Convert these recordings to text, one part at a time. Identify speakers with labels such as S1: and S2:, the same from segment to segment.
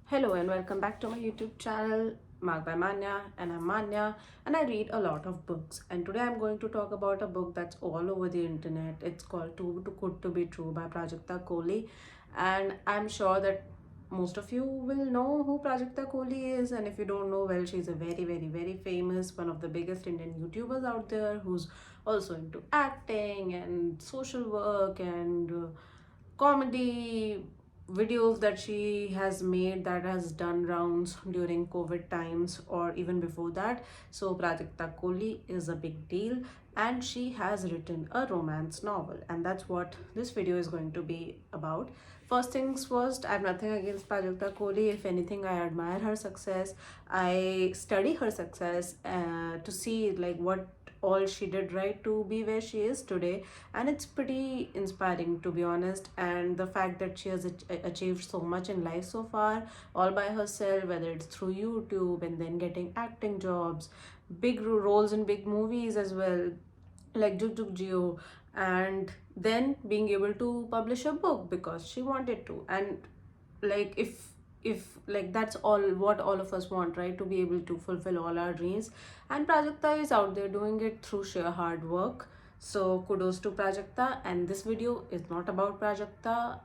S1: Hello and welcome back to my YouTube channel, MarkbyManya, and I'm Manya, and I read a lot of books. And today I'm going to talk about a book that's all over the internet. It's called Too Good to Be True by Prajakta Koli, and I'm sure that most of you will know who Prajakta Koli is, and if you don't know, well, she's a very famous, one of the biggest Indian YouTubers out there who's also into acting and social work and comedy videos that she has made that has done rounds during COVID times or even before that. So Prajakta Koli is a big deal, and she has written a romance novel, and that's what this video is going to be about. First things first, I have nothing against Prajakta Koli. If anything, I admire her success. I study her success to see like what all she did right to be where she is today, and it's pretty inspiring, to be honest. And the fact that she has achieved so much in life so far all by herself, whether it's through YouTube and then getting acting jobs, big roles in big movies as well, like Juk Juk Jio, and then being able to publish a book because she wanted to. And like if like that's all what all of us want, right? To be able to fulfill all our dreams, and Prajakta is out there doing it through sheer hard work. So kudos to Prajakta, and this video is not about Prajakta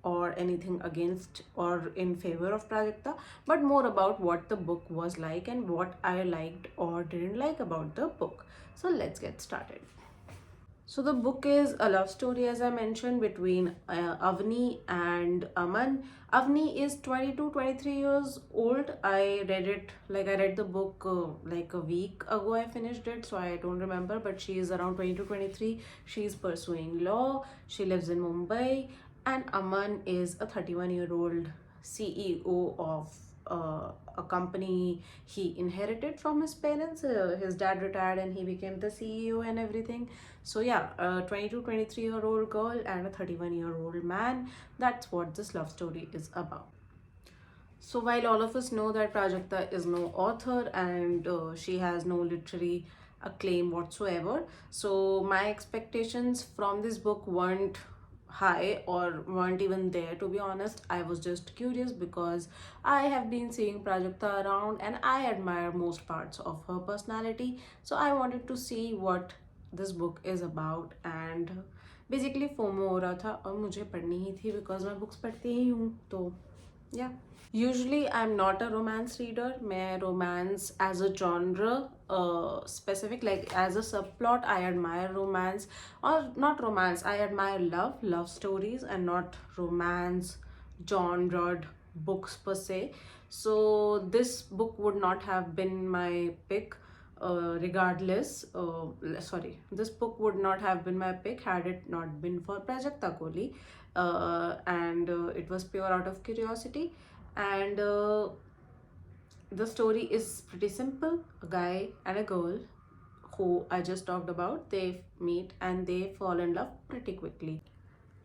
S1: or anything against or in favor of Prajakta, but more about what the book was like and what I liked or didn't like about the book. So let's get started. So the book is a love story, as I mentioned, between Avni and Aman. Avni is 22, 23 years old. I read the book like a week ago. I finished it, so I don't remember, but she is around 22, 23. She's pursuing law. She lives in Mumbai. And Aman is a 31-year-old CEO of a company he inherited from his parents. His dad retired and he became the CEO and everything. So yeah, a 22, 23-year-old girl and a 31-year-old man. That's what this love story is about. So while all of us know that Prajakta is no author and she has no literary acclaim whatsoever, so my expectations from this book weren't high or weren't even there, to be honest. I was just curious because I have been seeing Prajakta around and I admire most parts of her personality. So I wanted to see what this book is about, and basically FOMO हो रहा था और मुझे पढ़नी ही थी because मैं books पढ़ती ही हूँ, तो yeah. Usually, I'm not a romance reader. मैं romance as a genre specific, like as a subplot, I admire romance, or not romance. I admire love stories, and not romance genred books per se. So this book would not have been my pick. Regardless, sorry, this book would not have been my pick had it not been for Prajakta Koli, and it was pure out of curiosity. And the story is pretty simple. A guy and a girl who I just talked about, they meet and they fall in love pretty quickly.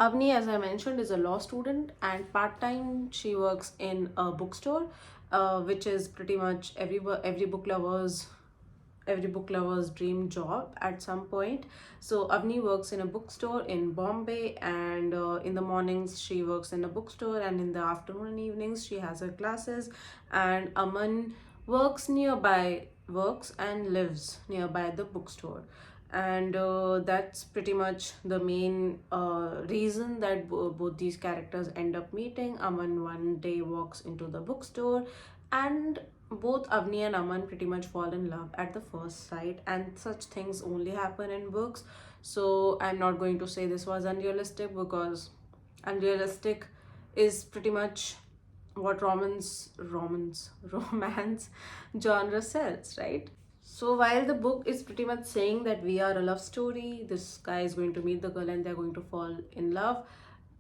S1: Avni, as I mentioned, is a law student, and part-time she works in a bookstore, which is pretty much every book lover's dream job at some point. So Avni works in a bookstore in Bombay, and in the mornings she works in a bookstore, and in the afternoon and evenings she has her classes. And Aman works and lives nearby the bookstore, and that's pretty much the main reason that both these characters end up meeting. Aman one day walks into the bookstore, and both Avni and Aman pretty much fall in love at the first sight, and such things only happen in books. So I'm not going to say this was unrealistic, because unrealistic is pretty much what romance genre sells, right? So while the book is pretty much saying that we are a love story, this guy is going to meet the girl and they're going to fall in love.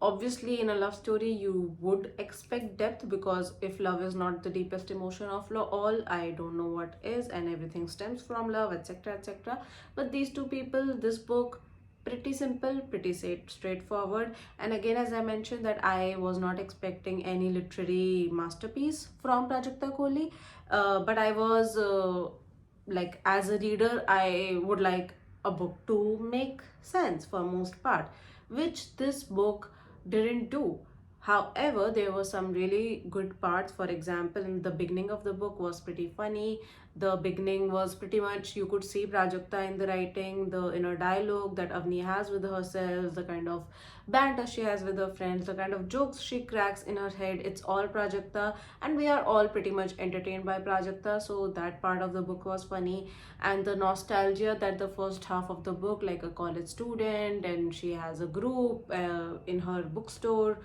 S1: Obviously, in a love story, you would expect depth, because if love is not the deepest emotion of all, I don't know what is, and everything stems from love, etc., etc. But these two people, this book, pretty simple, pretty straightforward. And again, as I mentioned, that I was not expecting any literary masterpiece from Prajakta Koli, but I was like, as a reader, I would like a book to make sense for most part, which this book didn't do. However, there were some really good parts. For example, in the beginning of the book was pretty funny. The beginning was pretty much, you could see Prajakta in the writing, the inner dialogue that Avni has with herself, the kind of banter she has with her friends, the kind of jokes she cracks in her head. It's all Prajakta, and we are all pretty much entertained by Prajakta. So that part of the book was funny, and the nostalgia that the first half of the book, like a college student, and she has a group in her bookstore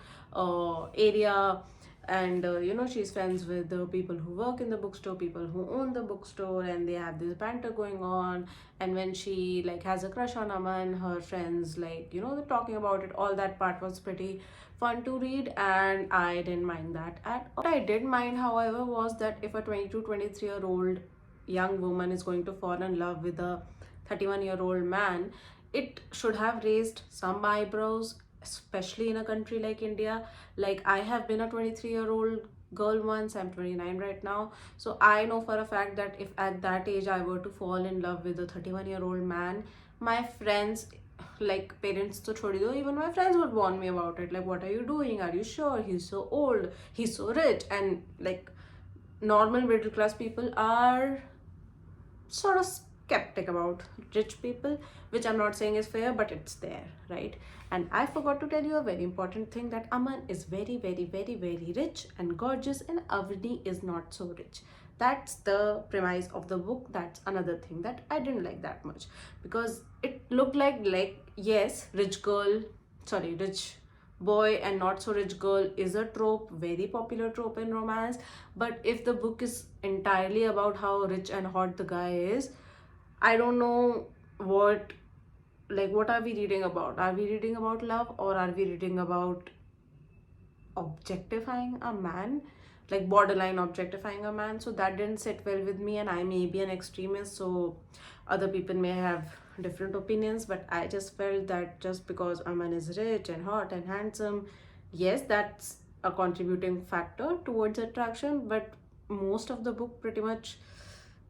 S1: area, and she's friends with the people who work in the bookstore, people who own the bookstore, and they have this banter going on. And when she like has a crush on Aman, her friends, like, they're talking about it. All that part was pretty fun to read, and I didn't mind that at all. What I did mind, however, was that if a 22, 23-year-old young woman is going to fall in love with a 31-year-old man, it should have raised some eyebrows, especially in a country like India. Like, I have been a 23-year-old girl once. I'm 29 right now. So I know for a fact that if at that age I were to fall in love with a 31-year-old man, my friends, like parents to chodi do, even my friends would warn me about it. Like, what are you doing? Are you sure? He's so old. He's so rich. And like, normal middle class people are sort of skeptic about rich people, which I'm not saying is fair, but it's there, right? And I forgot to tell you a very important thing, that Aman is very, very, very, very rich and gorgeous, and Avni is not so rich. That's the premise of the book. That's another thing that I didn't like that much, because it looked like yes, rich girl, sorry, rich boy and not so rich girl is a trope, very popular trope in romance. But if the book is entirely about how rich and hot the guy is, I don't know what, like, what are we reading about? Are we reading about love, or are we reading about objectifying a man, like borderline objectifying a man? So that didn't sit well with me, and I may be an extremist, so other people may have different opinions, but I just felt that just because a man is rich and hot and handsome, yes, that's a contributing factor towards attraction, but most of the book pretty much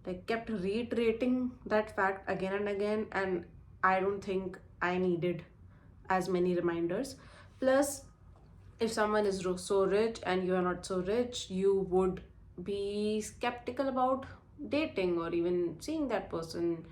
S1: like kept reiterating that fact again and again, and I don't think I needed as many reminders. Plus, if someone is so rich and you are not so rich, you would be skeptical about dating or even seeing that person.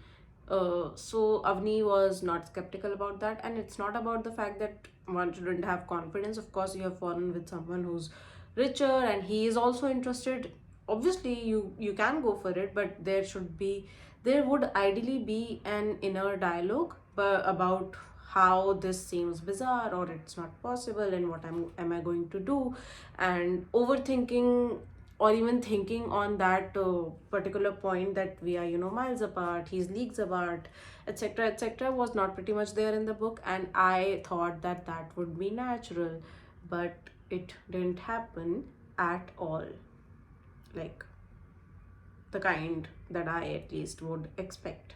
S1: So Avni was not skeptical about that, and it's not about the fact that one shouldn't have confidence. Of course, you have fallen with someone who's richer and he is also interested. Obviously, you can go for it, but there would ideally be an inner dialogue about how this seems bizarre or it's not possible, and what am I going to do. And overthinking or even thinking on that particular point, that we are miles apart, he's leagues apart, etc., etc., was not pretty much there in the book, and I thought that that would be natural, but it didn't happen at all, like the kind that I at least would expect.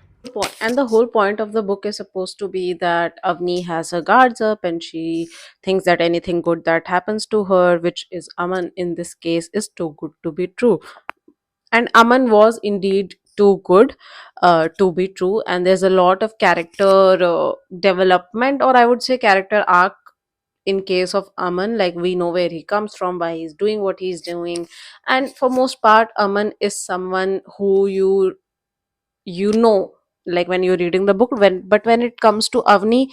S1: And the whole point of the book is supposed to be that Avni has her guards up, and she thinks that anything good that happens to her, which is Aman in this case, is too good to be true. And Aman was indeed too good to be true. And there's a lot of character development, or I would say character arc, in case of Aman. Like, we know where he comes from, why he's doing what he's doing, and for most part, Aman is someone who you know, like when you're reading the book. When it comes to Avni,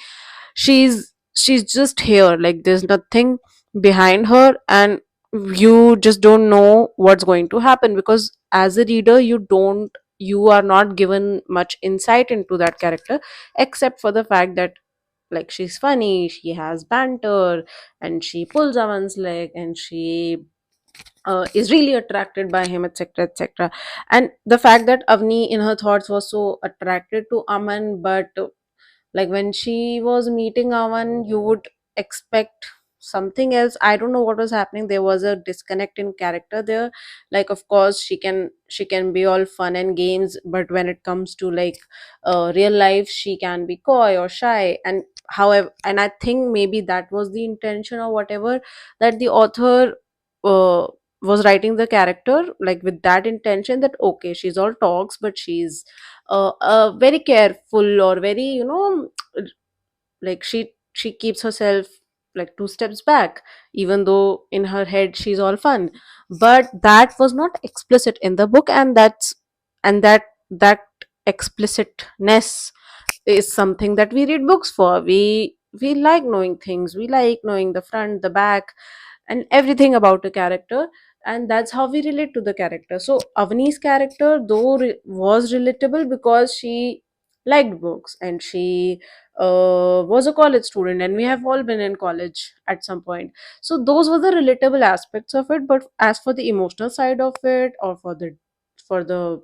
S1: she's just here, like there's nothing behind her, and you just don't know what's going to happen, because as a reader you are not given much insight into that character, except for the fact that, like, she's funny, she has banter, and she pulls Aman's leg, and she is really attracted by him, etc., etc. And the fact that Avni in her thoughts was so attracted to Aman, but like when she was meeting Aman, you would expect something else. I don't know what was happening. There was a disconnect in character there. Like, of course, she can be all fun and games, but when it comes to like real life, she can be coy or shy. And however, and I think maybe that was the intention or whatever, that the author uh, was writing the character like with that intention, that okay, she's all talks, but she's very careful, or very, like she keeps herself like two steps back, even though in her head she's all fun. But that was not explicit in the book, and that explicitness is something that we read books for. We like knowing things, we like knowing the front, the back, and everything about a character, and that's how we relate to the character. So Avani's character, though was relatable because she liked books, and she was a college student, and we have all been in college at some point. So those were the relatable aspects of it. But as for the emotional side of it, or for the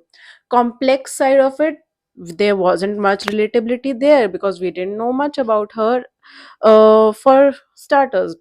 S1: complex side of it, there wasn't much relatability there, because we didn't know much about her, for starters.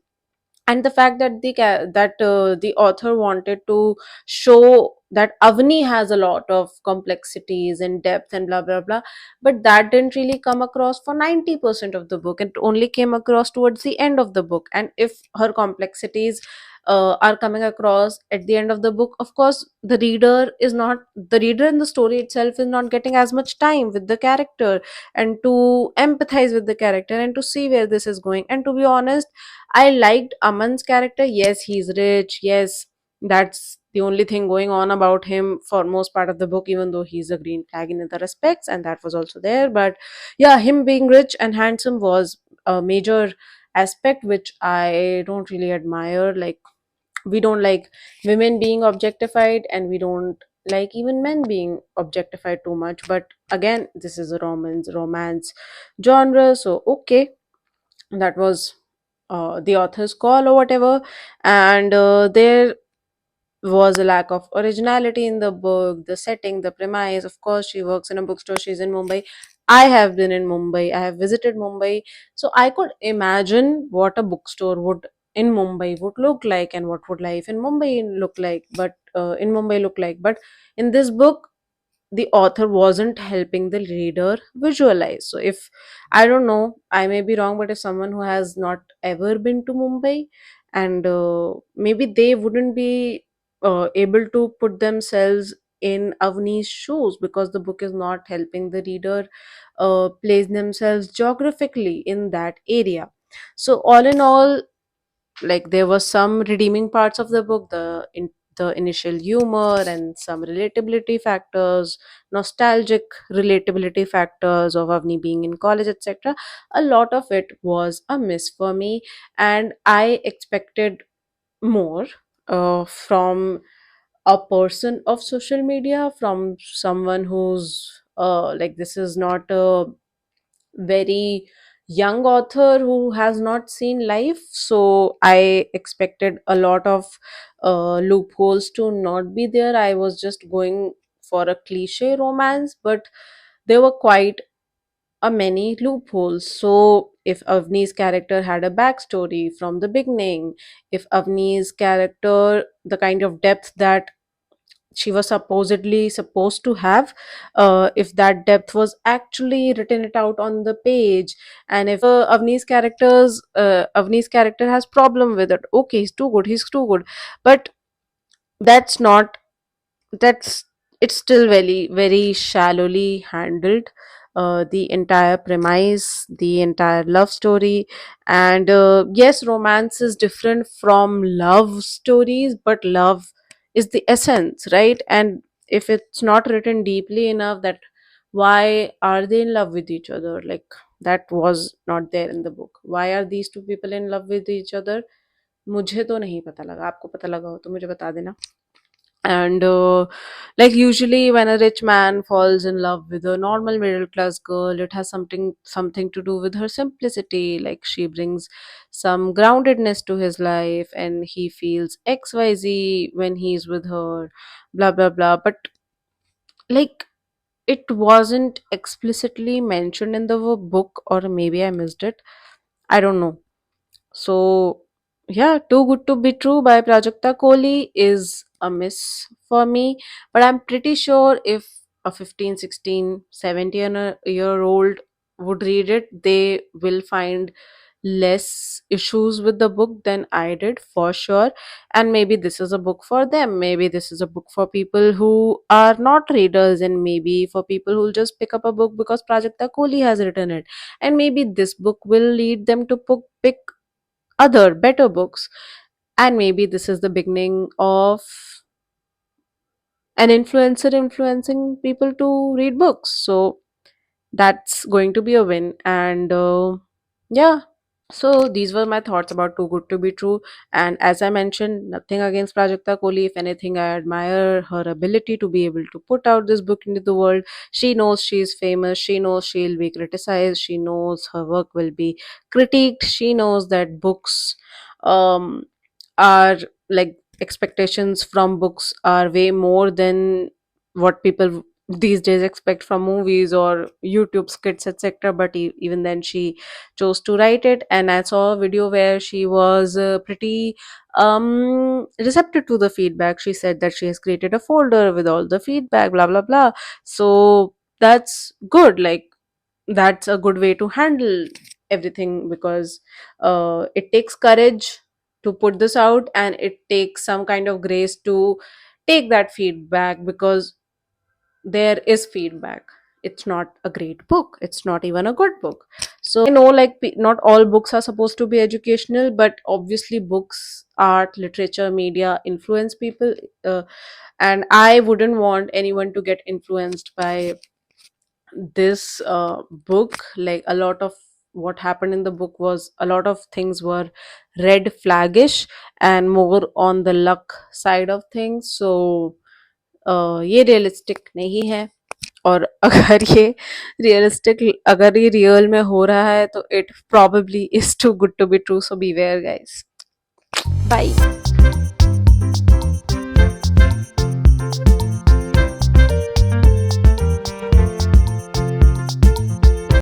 S1: And the fact that the author wanted to show that Avni has a lot of complexities and depth and blah blah blah, but that didn't really come across for 90% of the book. It only came across towards the end of the book. And if her complexities are coming across at the end of the book, of course the reader in the story itself is not getting as much time with the character, and to empathize with the character, and to see where this is going. And to be honest, I liked Aman's character. Yes, he's rich. Yes, that's the only thing going on about him for most part of the book, even though he's a green flag in other respects, and that was also there. But yeah, him being rich and handsome was a major aspect which I don't really admire. Like, we don't like women being objectified, and we don't like even men being objectified too much. But again, this is a romance genre, so okay, that was the author's call or whatever. And there was a lack of originality in the book, the setting, the premise. Of course, she works in a bookstore, she's in Mumbai. I have been in Mumbai, I have visited Mumbai, so I could imagine what a bookstore would in Mumbai would look like, and what would life in Mumbai look like. But in Mumbai look like. But in this book, the author wasn't helping the reader visualize. So if, I don't know, I may be wrong, but if someone who has not ever been to Mumbai, and maybe they wouldn't be able to put themselves in Avni's shoes, because the book is not helping the reader place themselves geographically in that area. So all in all, like, there was some redeeming parts of the book, the initial humor and some relatability factors, nostalgic relatability factors of Avni being in college, etc. A lot of it was a miss for me, and I expected more from a person of social media, from someone who's like, this is not a very young author who has not seen life. So I expected a lot of loopholes to not be there. I was just going for a cliche romance, but there were quite a many loopholes. So if Avni's character had a backstory from the beginning, if Avni's character, the kind of depth that she was supposedly supposed to have, if that depth was actually written it out on the page, and if Avni's character has problem with it, okay, he's too good. But that's not that's it's still very very shallowly handled. The entire premise, the entire love story. And yes, romance is different from love stories, but love is the essence, right? And if it's not written deeply enough, that why are they in love with each other? Like, that was not there in the book. Why are these two people in love with each other? मुझे तो नहीं पता लगा, आपको पता लगा हो तो मुझे बता देना. And like, usually when a rich man falls in love with a normal middle class girl, it has something to do with her simplicity. Like, she brings some groundedness to his life, and he feels xyz when he's with her, blah blah blah. But like, it wasn't explicitly mentioned in the book, or maybe I missed it, I don't know. So, yeah, Too Good to Be True by Prajakta Koli is a miss for me. But I'm pretty sure if a 15, 16, 17 year old would read it, they will find less issues with the book than I did, for sure. And maybe this is a book for them. Maybe this is a book for people who are not readers, and maybe for people who'll just pick up a book because Prajakta Koli has written it. And maybe this book will lead them to pick other better books. And maybe this is the beginning of an influencer influencing people to read books. So that's going to be a win. And yeah, so these were my thoughts about Too Good to Be True. And as I mentioned, nothing against Prajakta Koli. If anything, I admire her ability to be able to put out this book into the world. She knows she's famous. She knows she'll be criticized. She knows her work will be critiqued. She knows that books um, are like, expectations from books are way more than what people these days expect from movies or YouTube skits, etc. But even then, she chose to write it. And I saw a video where she was pretty receptive to the feedback. She said that she has created a folder with all the feedback, blah blah blah. So that's good. Like, that's a good way to handle everything, because it takes courage to put this out, and it takes some kind of grace to take that feedback, because there is feedback. It's not a great book, it's not even a good book. So I know, like, not all books are supposed to be educational, but obviously books, art, literature, media influence people. uh, and I wouldn't want anyone to get influenced by this book. Like, a lot of what happened in the book was, a lot of things were red flaggish and more on the luck side of things. So ये realistic नहीं है. और अगर ये realistic, अगर ये real में हो रहा है, तो it probably is too good to be true. So beware, guys. Bye.